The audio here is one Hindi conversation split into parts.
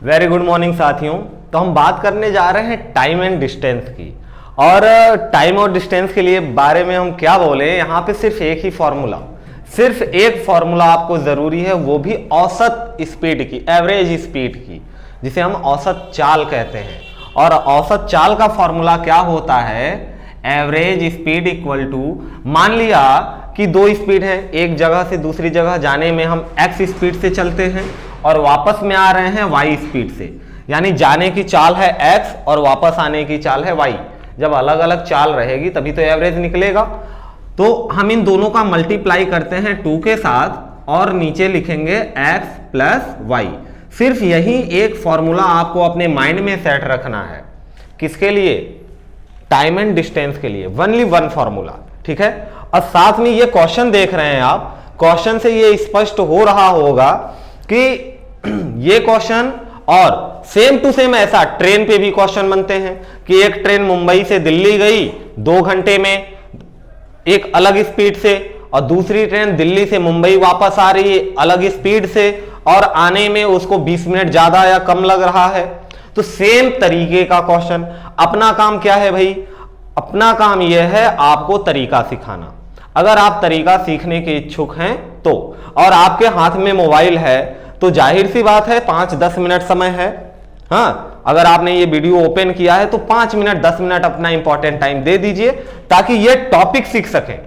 वेरी गुड मॉर्निंग साथियों। तो हम बात करने जा रहे हैं टाइम एंड डिस्टेंस की। और टाइम और डिस्टेंस के लिए बारे में हम क्या बोले, यहाँ पे सिर्फ एक ही फॉर्मूला, सिर्फ एक फॉर्मूला आपको जरूरी है, वो भी औसत स्पीड की, एवरेज स्पीड की, जिसे हम औसत चाल कहते हैं। और औसत चाल का फॉर्मूला क्या होता है, एवरेज स्पीड इक्वल टू, मान लिया कि दो स्पीड है, एक जगह से दूसरी जगह जाने में हम x स्पीड से चलते हैं और वापस में आ रहे हैं y स्पीड से, यानी जाने की चाल है x और वापस आने की चाल है y। जब अलग अलग चाल रहेगी तभी तो एवरेज निकलेगा। तो हम इन दोनों का मल्टीप्लाई करते हैं 2 के साथ और नीचे लिखेंगे x प्लस वाई। सिर्फ यही एक फॉर्मूला आपको अपने माइंड में सेट रखना है। किसके लिए? टाइम एंड डिस्टेंस के लिए, ओनली वन फॉर्मूला, ठीक है। और साथ में ये क्वेश्चन देख रहे हैं आप, क्वेश्चन से ये स्पष्ट हो रहा होगा कि ये क्वेश्चन और सेम टू सेम ऐसा ट्रेन पे भी क्वेश्चन बनते हैं कि एक ट्रेन मुंबई से दिल्ली गई 2 घंटे में एक अलग स्पीड से, और दूसरी ट्रेन दिल्ली से मुंबई वापस आ रही है अलग स्पीड से, और आने में उसको 20 मिनट ज्यादा या कम लग रहा है। तो सेम तरीके का क्वेश्चन। अपना काम क्या है भाई? अपना काम यह है आपको तरीका सिखाना। अगर आप तरीका सीखने के इच्छुक हैं तो, और आपके हाथ में मोबाइल है तो जाहिर सी बात है 5-10 मिनट समय है। हाँ, अगर आपने ये वीडियो ओपन किया है तो 5 मिनट 10 मिनट अपना इंपॉर्टेंट टाइम दे दीजिए ताकि ये टॉपिक सीख सकें।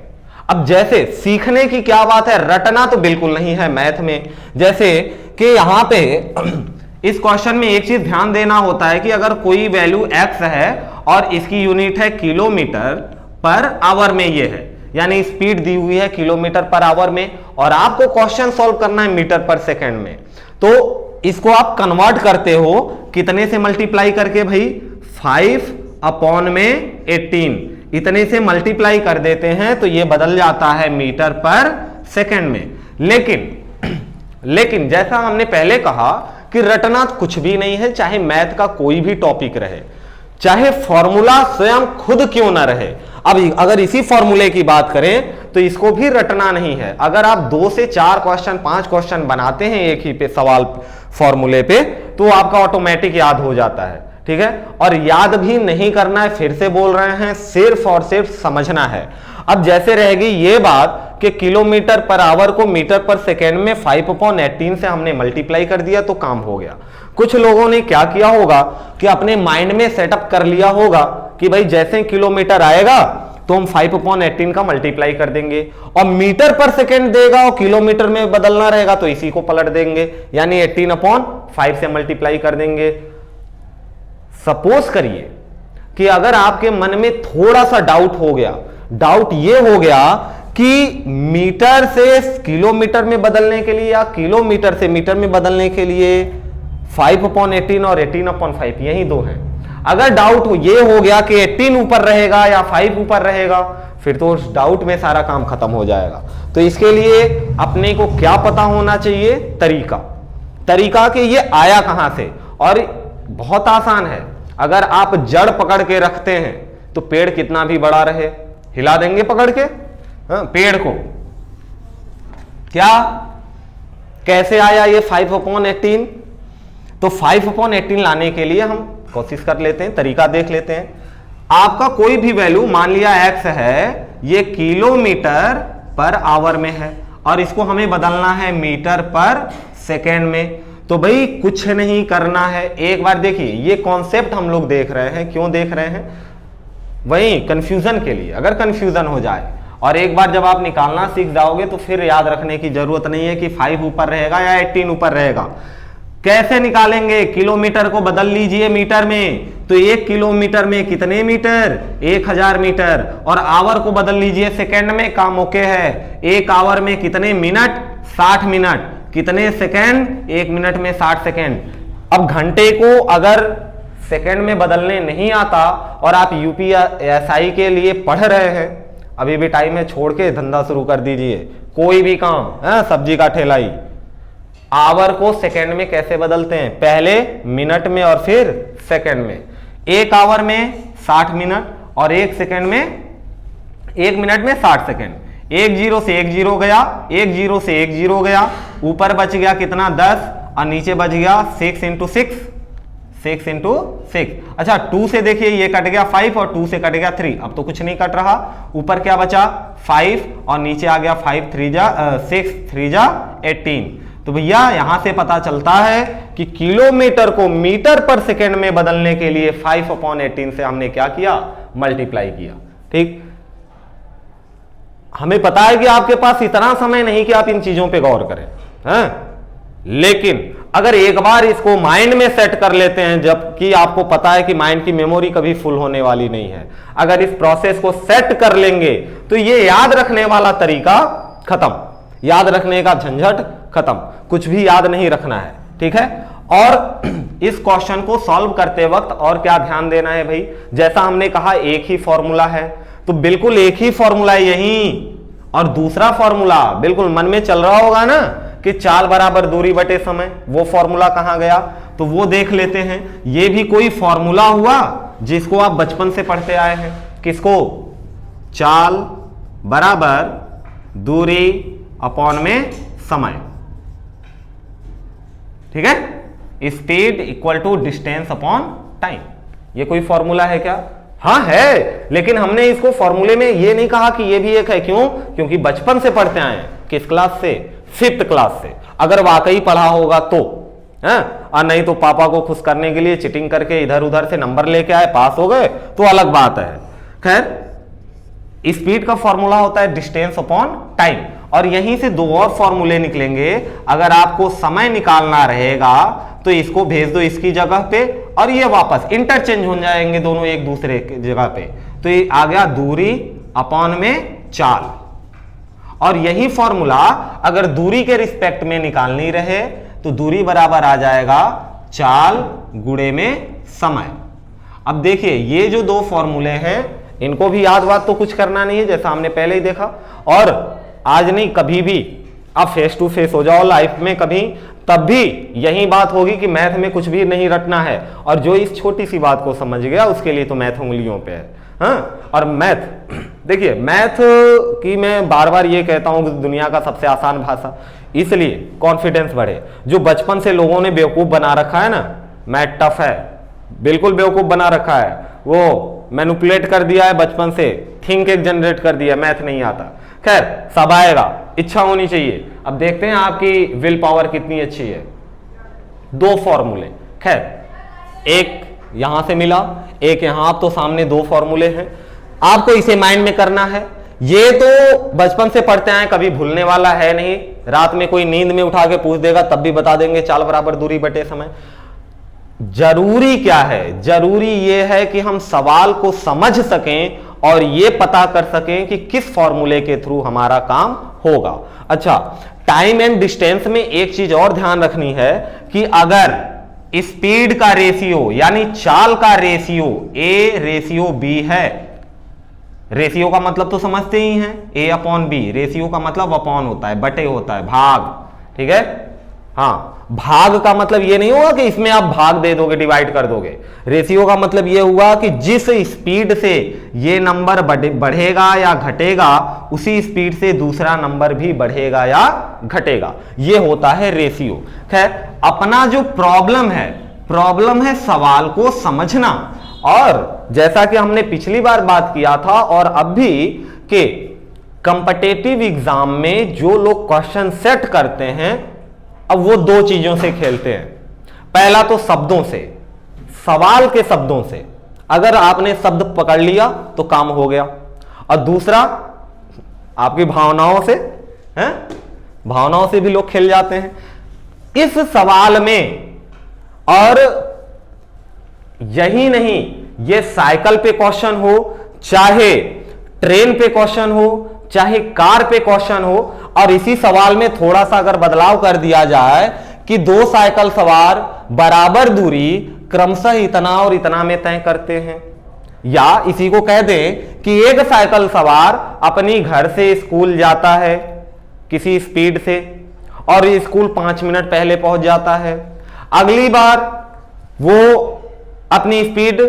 अब जैसे सीखने की क्या बात है, रटना तो बिल्कुल नहीं है मैथ में। जैसे कि यहां पे इस क्वेश्चन में एक चीज ध्यान देना होता है कि अगर कोई वैल्यू x है और इसकी यूनिट है किलोमीटर पर आवर में, ये है यानी स्पीड दी हुई है किलोमीटर पर आवर में, और आपको क्वेश्चन सॉल्व करना है मीटर पर सेकंड में, तो इसको आप कन्वर्ट करते हो कितने से मल्टीप्लाई करके भाई? 5/18 इतने से मल्टीप्लाई कर देते हैं तो ये बदल जाता है मीटर पर सेकंड में। लेकिन जैसा हमने पहले कहा कि रटना कुछ भी नहीं है, चाहे मैथ का कोई भी टॉपिक रहे, चाहे फॉर्मूला स्वयं खुद क्यों ना रहे। अब अगर इसी फॉर्मूले की बात करें तो इसको भी रटना नहीं है। अगर आप 2 से 4 क्वेश्चन 5 क्वेश्चन बनाते हैं एक ही पे सवाल फॉर्मूले पे, तो आपका ऑटोमेटिक याद हो जाता है, ठीक है। और याद भी नहीं करना है, फिर से बोल रहे हैं, सिर्फ और सिर्फ समझना है। अब जैसे रहेगी ये बात कि किलोमीटर पर आवर को मीटर पर सेकेंड में 5/18 से हमने मल्टीप्लाई कर दिया तो काम हो गया। कुछ लोगों ने क्या किया होगा कि अपने माइंड में सेटअप कर लिया होगा कि भाई जैसे किलोमीटर आएगा तो हम 5/18 का मल्टीप्लाई कर देंगे, और मीटर पर सेकेंड देगा और किलोमीटर में बदलना रहेगा तो इसी को पलट देंगे, यानी 18/5 से मल्टीप्लाई कर देंगे। सपोज करिए कि अगर आपके मन में थोड़ा सा डाउट हो गया, डाउट ये हो गया कि मीटर से किलोमीटर में बदलने के लिए या किलोमीटर से मीटर में बदलने के लिए 5/18 और 18/5 यही दो हैं। अगर डाउट ये हो गया कि 18 ऊपर रहेगा या 5 ऊपर रहेगा, फिर तो उस डाउट में सारा काम खत्म हो जाएगा। तो इसके लिए अपने को क्या पता होना चाहिए? तरीका कि ये आया कहां से। और बहुत आसान है, अगर आप जड़ पकड़ के रखते हैं तो पेड़ कितना भी बड़ा रहे, हिला देंगे पकड़ के। हाँ, पेड़ को क्या, कैसे आया ये 5/18? तो 5/18 लाने के लिए हम कोशिश कर लेते हैं, तरीका देख लेते हैं। आपका कोई भी वैल्यू, मान लिया x है, ये किलोमीटर पर आवर में है और इसको हमें बदलना है मीटर पर सेकेंड में। तो भाई कुछ नहीं करना है, एक बार देखिए ये कॉन्सेप्ट हम लोग देख रहे हैं। क्यों देख रहे हैं? वही कंफ्यूजन के लिए, अगर कंफ्यूजन हो जाए और एक बार जब आप निकालना सीख जाओगे तो फिर याद रखने की जरूरत नहीं है कि 5 ऊपर रहेगा या 18 ऊपर रहेगा। कैसे निकालेंगे? किलोमीटर को बदल लीजिए मीटर में, तो 1 किलोमीटर में कितने मीटर? 1000 मीटर। और आवर को बदल लीजिए सेकंड में, काम ओके है। 1 आवर में कितने मिनट? 60 मिनट। कितने सेकंड? 1 मिनट में 60 सेकंड। अब घंटे को अगर सेकंड में बदलने नहीं आता और आप यूपीएसआई के लिए पढ़ रहे हैं, अभी भी टाइम है, छोड़ के धंधा शुरू कर दीजिए, कोई भी काम है, सब्जी का ठेला ही। आवर को सेकंड में कैसे बदलते हैं? पहले मिनट में और फिर सेकंड में। 1 आवर में 60 मिनट और 1 सेकंड में, 1 मिनट में 60 सेकंड। 1 0 से 1 0 गया, 1 0 से 1 0 गया, ऊपर बच गया कितना? 10। और नीचे बच गया 6 इंटू 6, 6 इंटू 6। अच्छा 2 से देखिए ये कट गया 5 और 2 से कट गया 3, अब तो कुछ नहीं कट रहा। ऊपर क्या बचा 5 और नीचे आ गया 5 3 जा 6 3 जा 18। तो भैया यहां से पता चलता है कि किलोमीटर को मीटर पर सेकेंड में बदलने के लिए 5/18 से हमने क्या किया, मल्टीप्लाई किया। ठीक, हमें पता है कि आपके पास इतना समय नहीं कि आप इन चीजों पे गौर करें, हैं? लेकिन अगर एक बार इसको माइंड में सेट कर लेते हैं, जबकि आपको पता है कि माइंड की मेमोरी कभी फुल होने वाली नहीं है, अगर इस प्रोसेस को सेट कर लेंगे तो ये याद रखने वाला तरीका खत्म, याद रखने का झंझट खत्म, कुछ भी याद नहीं रखना है। ठीक है, और इस क्वेश्चन को सॉल्व करते वक्त और क्या ध्यान देना है भाई, जैसा हमने कहा एक ही फॉर्मूला है, तो बिल्कुल एक ही फॉर्मूला है यही, और दूसरा फॉर्मूला बिल्कुल मन में चल रहा होगा ना कि चाल बराबर दूरी बटे समय, वो फॉर्मूला कहां गया, तो वो देख लेते हैं। ये भी कोई फॉर्मूला हुआ जिसको आप बचपन से पढ़ते आए हैं, किसको, चाल बराबर दूरी अपॉन में समय। ठीक है, speed equal to distance upon time, ये कोई फॉर्मूला है क्या, हाँ है, लेकिन हमने इसको फॉर्मूले में ये नहीं कहा कि ये भी एक है, क्यों, क्योंकि बचपन से पढ़ते आए हैं। किस क्लास से, 5th क्लास से, अगर वाकई पढ़ा होगा तो, है? और नहीं तो पापा को खुश करने के लिए चिटिंग करके इधर उधर से नंबर लेके आए, पास हो गए तो अलग बात है। खैर, स्पीड का फॉर्मूला होता है डिस्टेंस अपॉन टाइम, और यहीं से दो और फॉर्मूले निकलेंगे। अगर आपको समय निकालना रहेगा तो इसको भेज दो इसकी जगह पे, और ये वापस इंटरचेंज हो जाएंगे दोनों एक दूसरे की जगह पे, तो ये आ गया दूरी अपॉन में चाल। और यही फॉर्मूला अगर दूरी के रिस्पेक्ट में निकालनी रहे तो दूरी बराबर आ जाएगा चाल गुणे में समय। अब देखिए ये जो दो फॉर्मूले हैं इनको भी याद बात तो कुछ करना नहीं है, जैसा हमने पहले ही देखा, और आज नहीं कभी भी आप फेस टू फेस हो जाओ लाइफ में कभी, तब भी यही बात होगी कि मैथ में कुछ भी नहीं रटना है, और जो इस छोटी सी बात को समझ गया उसके लिए तो मैथ उंगलियों पे है। हाँ, और मैथ देखिए, मैथ की मैं बार बार ये कहता हूं कि दुनिया का सबसे आसान भाषा, इसलिए कॉन्फिडेंस बढ़े। जो बचपन से लोगों ने बेवकूफ बना रखा है ना, मैथ टफ है, बिल्कुल बेवकूफ बना रखा है, वो मैनिपुलेट कर दिया है बचपन से, थिंक एक जनरेट कर दिया, मैथ नहीं आता। खैर सब आएगा, इच्छा होनी चाहिए। अब देखते हैं आपकी विल पावर कितनी अच्छी है। दो फॉर्मूले, खैर एक यहां से मिला, एक यहां, आप तो सामने दो फॉर्मूले हैं, आपको इसे माइंड में करना है। ये तो बचपन से पढ़ते आए, कभी भूलने वाला है नहीं, रात में कोई नींद में उठा के पूछ देगा तब भी बता देंगे, चाल बराबर दूरी बटे समय। जरूरी क्या है, जरूरी ये है कि हम सवाल को समझ सकें और ये पता कर सकें कि किस फॉर्मूले के थ्रू हमारा काम होगा। अच्छा, टाइम एंड डिस्टेंस में एक चीज और ध्यान रखनी है कि अगर स्पीड का रेशियो यानी चाल का रेशियो ए रेशियो बी है, रेशियो का मतलब तो समझते ही हैं, ए अपॉन बी, रेशियो का मतलब अपॉन होता है, बटे होता है, भाग। ठीक है, हाँ, भाग का मतलब ये नहीं होगा कि इसमें आप भाग दे दोगे, डिवाइड कर दोगे। रेशियो का मतलब ये हुआ कि जिस स्पीड से ये नंबर बढ़ेगा या घटेगा, उसी स्पीड से दूसरा नंबर भी बढ़ेगा या घटेगा, ये होता है रेशियो। खैर, अपना जो प्रॉब्लम है सवाल को समझना, और जैसा कि हमने पिछली बार बात किया था और अब भी, कि कॉम्पिटिटिव एग्जाम में जो लोग क्वेश्चन सेट करते हैं, अब वो दो चीजों से खेलते हैं। पहला तो शब्दों से, सवाल के शब्दों से, अगर आपने शब्द पकड़ लिया तो काम हो गया, और दूसरा आपकी भावनाओं से, हैं, भावनाओं से भी लोग खेल जाते हैं इस सवाल में। और यही नहीं, ये साइकिल पे क्वेश्चन हो, चाहे ट्रेन पे क्वेश्चन हो, चाहे कार पे क्वेश्चन हो, और इसी सवाल में थोड़ा सा अगर बदलाव कर दिया जाए कि दो साइकिल सवार बराबर दूरी क्रमशः इतना और इतना में तय करते हैं, या इसी को कह दें कि एक साइकिल सवार अपनी घर से स्कूल जाता है किसी स्पीड से और स्कूल 5 मिनट पहले पहुंच जाता है, अगली बार वो अपनी स्पीड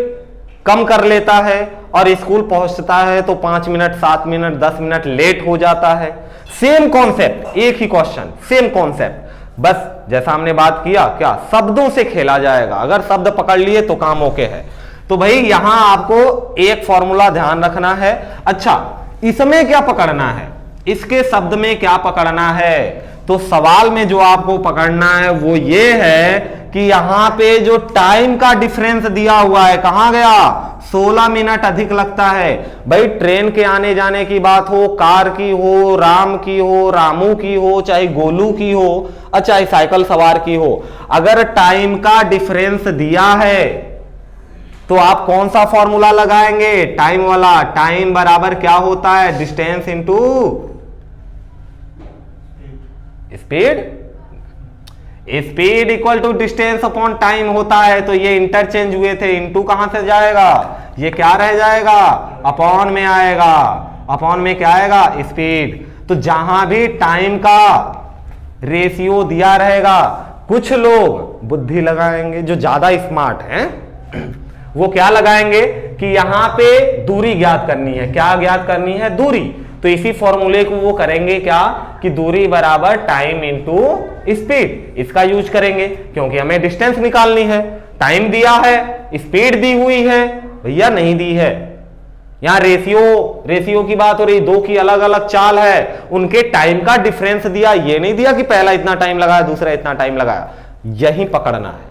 कम कर लेता है और स्कूल पहुंचता है तो 5 मिनट, 7 मिनट, 10 मिनट लेट हो जाता है। सेम कॉन्सेप्ट, एक ही क्वेश्चन, सेम कॉन्सेप्ट, बस जैसा हमने बात किया, क्या शब्दों से खेला जाएगा, अगर शब्द पकड़ लिए तो काम ओके है। तो भाई यहां आपको एक फॉर्मूला ध्यान रखना है। अच्छा, इसमें क्या पकड़ना है, इसके शब्द में क्या पकड़ना है, तो सवाल में जो आपको पकड़ना है वो ये है कि यहां पे जो टाइम का डिफरेंस दिया हुआ है, कहां गया, 16 मिनट अधिक लगता है। भाई ट्रेन के आने जाने की बात हो, कार की हो, राम की हो, रामू की हो, चाहे गोलू की हो, चाहे साइकिल सवार की हो, अगर टाइम का डिफरेंस दिया है तो आप कौन सा फॉर्मूला लगाएंगे, टाइम वाला। टाइम बराबर क्या होता है, distance into speed, speed equal to distance upon time होता है। तो ये इंटरचेंज हुए थे, इंटू कहां से जाएगा, ये क्या रह जाएगा, अपॉन में आएगा, अपॉन में क्या आएगा, स्पीड। तो जहां भी टाइम का रेशियो दिया रहेगा, कुछ लोग बुद्धि लगाएंगे, जो ज्यादा स्मार्ट हैं वो क्या लगाएंगे कि यहां पे दूरी ज्ञात करनी है, क्या ज्ञात करनी है, दूरी। तो इसी फॉर्मूले को वो करेंगे क्या कि दूरी बराबर टाइम इंटू स्पीड, इसका यूज करेंगे, क्योंकि हमें डिस्टेंस निकालनी है। टाइम दिया है, स्पीड दी हुई है, भैया नहीं दी है। यहां रेशियो की बात हो रही, दो की अलग अलग चाल है, उनके टाइम का डिफरेंस दिया, ये नहीं दिया कि पहला इतना टाइम लगाया दूसरा इतना टाइम लगाया। यही पकड़ना है।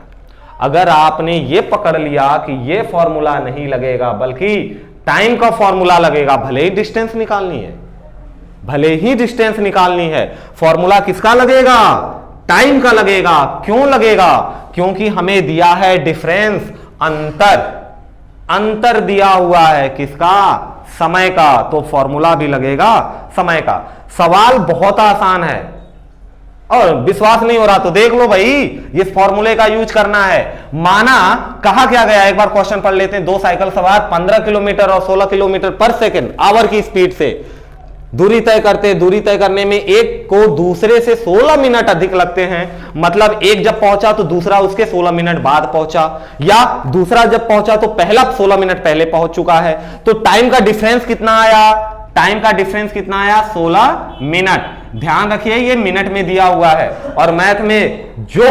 अगर आपने ये पकड़ लिया कि ये फॉर्मूला नहीं लगेगा बल्कि टाइम का फॉर्मूला लगेगा, भले ही डिस्टेंस निकालनी है, भले ही डिस्टेंस निकालनी है, फॉर्मूला किसका लगेगा, टाइम का लगेगा। क्यों लगेगा, क्योंकि हमें दिया है डिफरेंस, अंतर दिया हुआ है, किसका, समय का, तो फॉर्मूला भी लगेगा समय का। सवाल बहुत आसान है, और विश्वास नहीं हो रहा तो देख लो भाई, इस फॉर्मूले का यूज करना है। माना कहा क्या गया, एक बार क्वेश्चन पढ़ लेते हैं। दो साइकिल सवार 15 किलोमीटर और 16 किलोमीटर पर सेकंड आवर की स्पीड से दूरी तय करते, दूरी तय करने में एक को दूसरे से 16 मिनट अधिक लगते हैं। मतलब एक जब पहुंचा तो दूसरा उसके 16 मिनट बाद पहुंचा, या दूसरा जब पहुंचा तो पहला 16 मिनट पहले पहुंच चुका है। तो टाइम का डिफरेंस कितना आया, टाइम का डिफरेंस कितना आया, 16 मिनट। ध्यान रखिए ये मिनट में दिया हुआ है, और मैथ में जो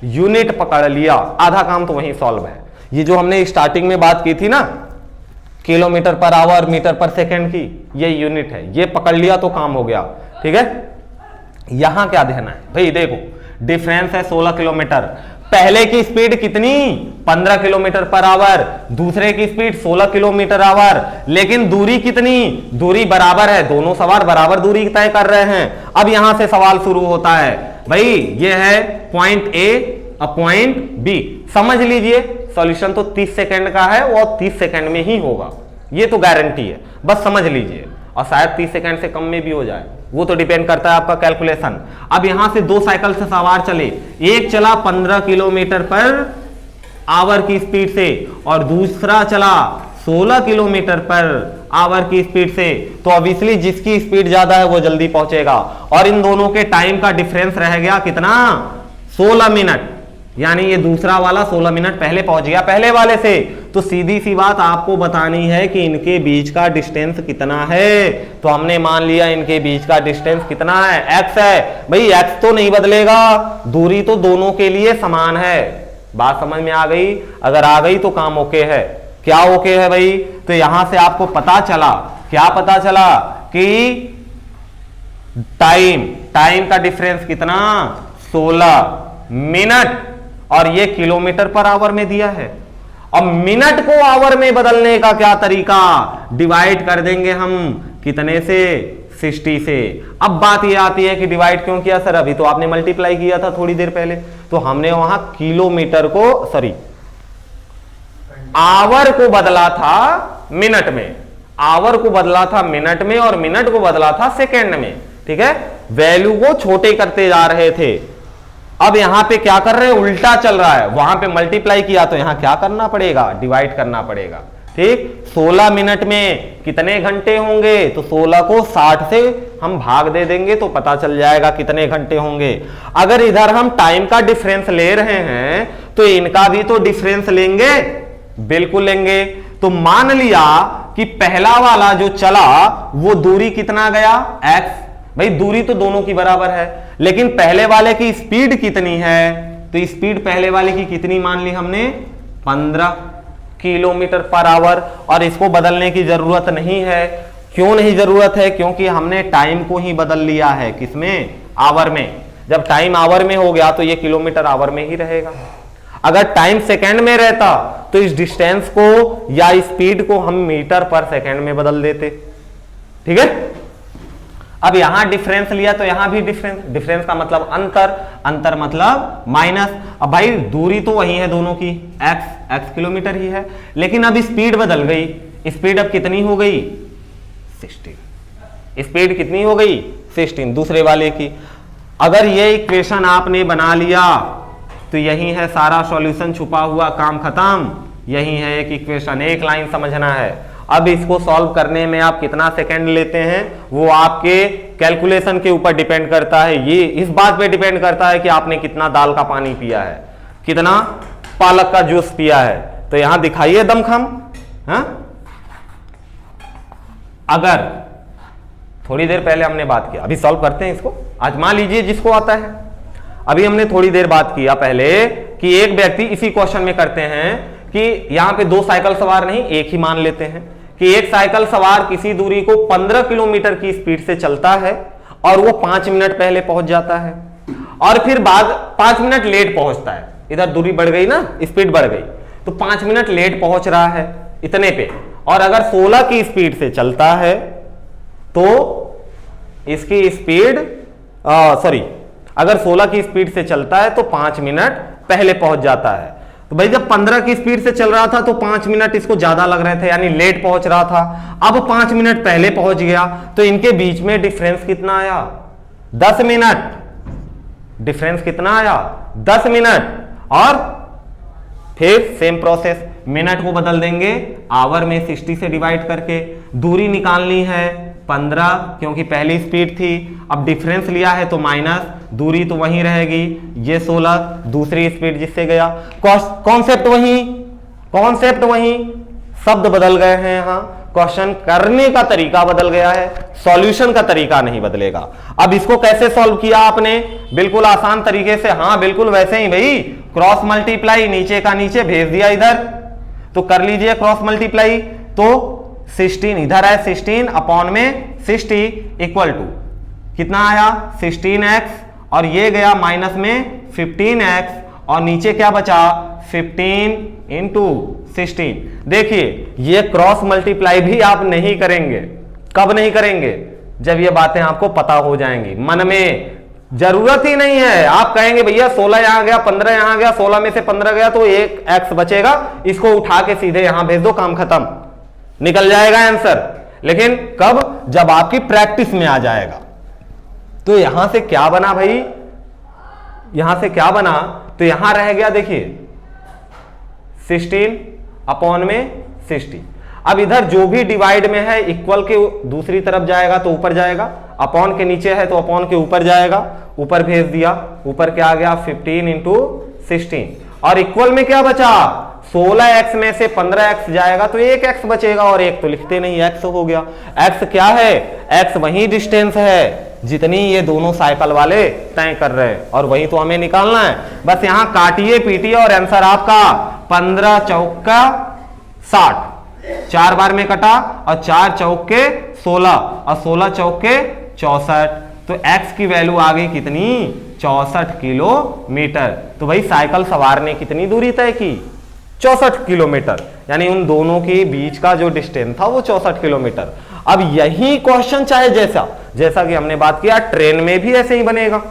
यूनिट पकड़ लिया आधा काम तो वहीं सॉल्व है। ये जो हमने स्टार्टिंग में बात की थी ना, किलोमीटर पर आवर, मीटर पर सेकंड की, ये यूनिट है, ये पकड़ लिया तो काम हो गया। ठीक है, यहां क्या देना है भाई, देखो डिफरेंस है 16 किलोमीटर। पहले की स्पीड कितनी, 15 किलोमीटर पर आवर, दूसरे की स्पीड 16 किलोमीटर आवर, लेकिन दूरी कितनी, दूरी बराबर है, दोनों सवार बराबर दूरी तय कर रहे हैं। अब यहां से सवाल शुरू होता है, भाई ये है पॉइंट ए और पॉइंट बी, समझ लीजिए सॉल्यूशन तो 30 सेकंड का है, वो 30 सेकंड में ही होगा, ये तो गारंटी है, बस समझ लीजिए। और शायद 30 सेकंड से कम में भी हो जाए, वो तो डिपेंड करता है आपका कैलकुलेशन। अब यहां से दो साइकिल से सवार चले, एक चला 15 किलोमीटर पर आवर की स्पीड से और दूसरा चला 16 किलोमीटर पर आवर की स्पीड से। तो ऑब्वियसली जिसकी स्पीड ज्यादा है वो जल्दी पहुंचेगा, और इन दोनों के टाइम का डिफरेंस रह गया कितना, 16 मिनट, यानी ये दूसरा वाला 16 मिनट पहले पहुंच गया पहले वाले से। तो सीधी सी बात आपको बतानी है कि इनके बीच का डिस्टेंस कितना है। तो हमने मान लिया इनके बीच का डिस्टेंस कितना है, x है। भाई x तो नहीं बदलेगा, दूरी तो दोनों के लिए समान है। बात समझ में आ गई, अगर आ गई तो काम ओके है। क्या ओके है भाई, तो यहां से आपको पता चला, क्या पता चला कि टाइम का डिफरेंस कितना, 16 मिनट, और ये किलोमीटर पर आवर में दिया है। अब मिनट को आवर में बदलने का क्या तरीका, डिवाइड कर देंगे हम कितने से, 60 से। अब बात ये आती है कि डिवाइड क्यों किया सर, अभी तो आपने मल्टीप्लाई किया था थोड़ी देर पहले, तो हमने वहां किलोमीटर को, सॉरी आवर को बदला था मिनट में, आवर को बदला था मिनट में, और मिनट को बदला था सेकेंड में। ठीक है, वैल्यू को छोटे करते जा रहे थे। अब यहां पे क्या कर रहे हैं, उल्टा चल रहा है। वहां पे मल्टीप्लाई किया तो यहां क्या करना पड़ेगा, डिवाइड करना पड़ेगा। ठीक, 16 मिनट में कितने घंटे होंगे, तो 16 को 60 से हम भाग दे देंगे तो पता चल जाएगा कितने घंटे होंगे। अगर इधर हम टाइम का डिफरेंस ले रहे हैं तो इनका भी तो डिफरेंस लेंगे, बिल्कुल लेंगे। तो मान लिया कि पहला वाला जो चला वो दूरी कितना गया, x। भाई दूरी तो दोनों की बराबर है, लेकिन पहले वाले की स्पीड कितनी है, तो स्पीड पहले वाले की कितनी मान ली हमने, 15 किलोमीटर पर आवर, और इसको बदलने की जरूरत नहीं है। क्यों नहीं जरूरत है, क्योंकि हमने टाइम को ही बदल लिया है, किसमें, आवर में। जब टाइम आवर में हो गया तो ये किलोमीटर आवर में ही रहेगा। अगर टाइम सेकंड में रहता तो इस डिस्टेंस को या स्पीड को हम मीटर पर सेकंड में बदल देते। ठीक है, अब यहां डिफरेंस लिया तो यहां भी डिफरेंस, डिफरेंस का मतलब अंतर, अंतर मतलब माइनस। अब भाई दूरी तो वही है दोनों की, x किलोमीटर ही है, लेकिन अब स्पीड बदल गई। स्पीड अब कितनी हो गई, 16। स्पीड कितनी हो गई, 16 दूसरे वाले की। अगर ये इक्वेशन आपने बना लिया तो यही है सारा सॉल्यूशन छुपा हुआ, काम खत्म। यही है एक इक्वेशन, एक लाइन समझना है। अब इसको सॉल्व करने में आप कितना सेकंड लेते हैं वो आपके कैलकुलेशन के ऊपर डिपेंड करता है। ये इस बात पे डिपेंड करता है कि आपने कितना दाल का पानी पिया है, कितना पालक का जूस पिया है। तो यहां दिखाइए दमखम। हाँ, अगर थोड़ी देर पहले हमने बात किया, अभी सॉल्व करते हैं इसको, आजमा लीजिए जिसको आता है। अभी हमने थोड़ी देर बात किया पहले कि एक व्यक्ति, इसी क्वेश्चन में करते हैं कि यहां पे 2 साइकिल सवार नहीं, एक ही मान लेते हैं कि एक साइकिल सवार किसी दूरी को 15 किलोमीटर की स्पीड से चलता है और वो 5 मिनट पहले पहुंच जाता है, और फिर बाद 5 मिनट लेट पहुंचता है। इधर दूरी बढ़ गई ना, स्पीड बढ़ गई, तो 5 मिनट लेट पहुंच रहा है इतने पे। और अगर 16 की स्पीड से चलता है तो इसकी स्पीड अगर 16 की स्पीड से चलता है तो 5 मिनट पहले पहुंच जाता है। तो भाई जब 15 की स्पीड से चल रहा था तो 5 मिनट इसको ज्यादा लग रहे थे, यानी लेट पहुंच रहा था। अब 5 मिनट पहले पहुंच गया तो इनके बीच में डिफरेंस कितना आया, 10 मिनट। डिफरेंस कितना आया, 10 मिनट। और फिर सेम प्रोसेस, मिनट को बदल देंगे आवर में 60 से डिवाइड करके। दूरी निकालनी है 15 क्योंकि पहली स्पीड थी, अब डिफरेंस लिया है तो माइनस, दूरी तो वहीं रहेगी, ये 16 दूसरी स्पीड जिससे गया। कॉन्सेप्ट वही, शब्द बदल गए हैं। यहाँ क्वेश्चन करने का तरीका बदल गया है, सॉल्यूशन का तरीका नहीं बदलेगा। अब इसको कैसे सॉल्व किया आपने, बिल्कुल आसान तरीके से। हाँ बिल्कुल वैसे ही भाई, क्रॉस मल्टीप्लाई, नीचे का नीचे भेज दिया इधर, तो कर लीजिए क्रॉस मल्टीप्लाई। तो 16 इधर है, 16 अपॉन में 60 इक्वल टू कितना आया, 16x, और ये गया माइनस में 15x, और नीचे क्या बचा, 15 इंटू 16। देखिए ये क्रॉस मल्टीप्लाई भी आप नहीं करेंगे। कब नहीं करेंगे, जब ये बातें आपको पता हो जाएंगी। मन में जरूरत ही नहीं है, आप कहेंगे भैया 16 यहां गया, 15 यहां गया, 16 में से 15 गया तो एक x बचेगा, इसको उठा के सीधे यहां भेज दो, काम खत्म, निकल जाएगा आंसर। लेकिन कब, जब आपकी प्रैक्टिस में आ जाएगा। तो यहां से क्या बना भाई, यहां से क्या बना, तो यहां रह गया देखिए 16 अपॉन में 60। अब इधर जो भी डिवाइड में है इक्वल के दूसरी तरफ जाएगा तो ऊपर जाएगा, अपॉन के नीचे है तो अपॉन के ऊपर जाएगा, ऊपर भेज दिया। ऊपर क्या आ गया, 15 इंटू 16, और इक्वल में क्या बचा, 16x में से 15x जाएगा तो एक x बचेगा, और एक तो लिखते नहीं, x हो गया। x क्या है, x वही डिस्टेंस है जितनी ये दोनों साइकिल वाले तय कर रहे हैं, और वही तो हमें निकालना है। बस यहां काटिए पीटिए और आंसर आपका 15 चौका 60, 4 बार में कटा, और 4 चौके 16, और 16 चौके 64। तो x की वैल्यू आ गई कितनी, 64 किलोमीटर। तो भाई साइकिल सवार ने कितनी दूरी तय की, 64 किलोमीटर, यानी उन दोनों के बीच का जो डिस्टेंस था वो 64 किलोमीटर। अब यही क्वेश्चन चाहे जैसा कि हमने बात किया ट्रेन में भी ऐसे ही बनेगा।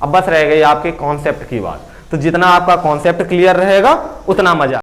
अब बस रह गई आपके कॉन्सेप्ट की बात। तो जितना आपका कॉन्सेप्ट क्लियर रहेगा उतना मजा